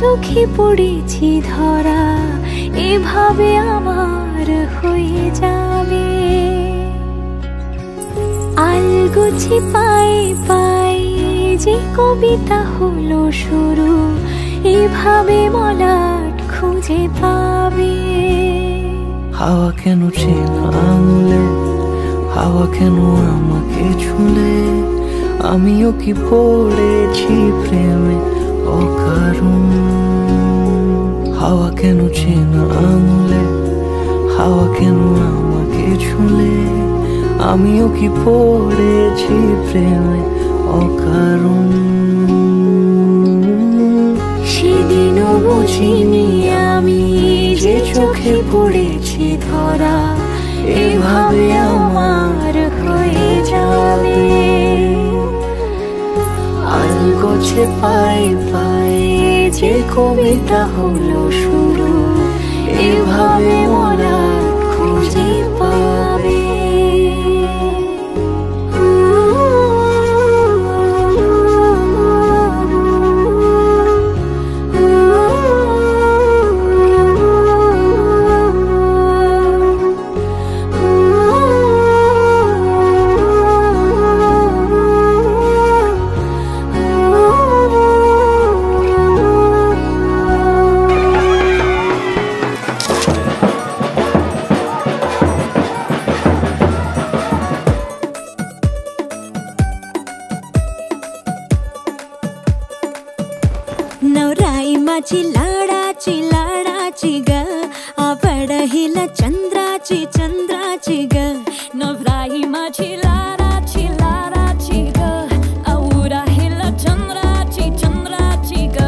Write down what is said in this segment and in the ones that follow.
চোখে পড়েছি ধরা এভাবে আমার হয়ে যাবে আলগোছি পায়ে পায়ে যে কবিতা হলো শুরু এভাবে মলাট খুঁজে পাবে হাওয়া কেন চেনা আঙুলে হাওয়া কেন আমাকে ছুলে আমিও কি পড়েছি প্রেমে অকারণ হাওয়া কেন চেনা আঙুলে হাওয়া কেন আমাকে ছুলে আমিও কি পড়েছি প্রেমে অকারণ সেদিনও বুঝিনি আমি যে চোখে পড়েছি ধরা এভাবে আমার হয়ে যাবে আলগোছে পায়ে পায়ে যে কবিতা হলো শুরু এভাবে মরা খুঁজে পাবে नवराईमाची लाडाची ग आवड हिला चंद्राची ग नवराईमाची लाडाची ग आवडा हिला चंद्राची ग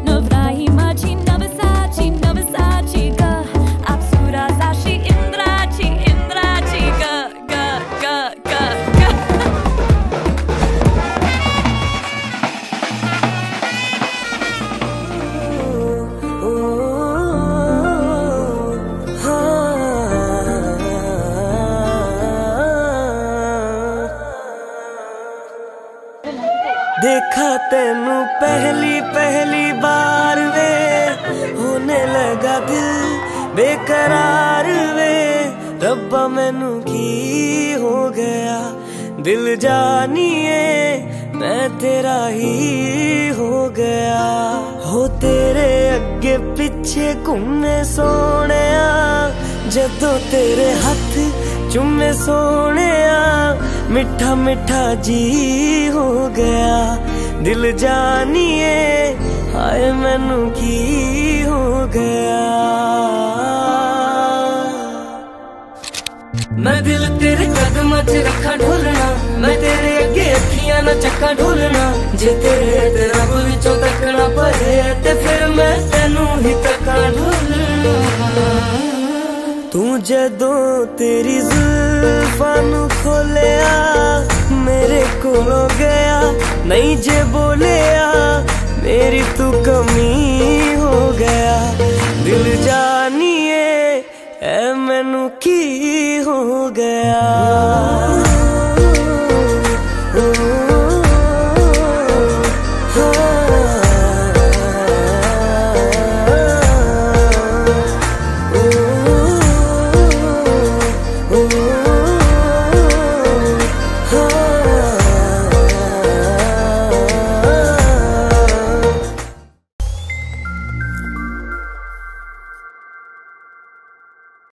नवराईमाची नवसाची ग अप्सरा जाशी इंद्राची ग ग ग ग ग देखा तेनू पहली बार वे होने लगा दिल बेकरार वे रब्बा मैनू की हो गया दिल जानिए मैं तेरा ही हो गया हो तेरे अगे पीछे घूमे सोने जदों तेरे हाथ चुमे सोने मिठा मिठा जी हो गया दिल जानिए हाय मैनू की हो गया मैं दिल तेरे कदम च रखा ढोलना मैं तेरे अगे अखियां ना चक्का ढोलना जे तेरे रब विचों तकना पए ते फिर मैं तेनू ही तक्का ढोलना तू जदों तेरी जुल्फां नू खोलिया मेरे कोलों गया नहीं जे बोलिया मेरी तू कमी हो गया दिल जानिए ऐ मैनू की हो गया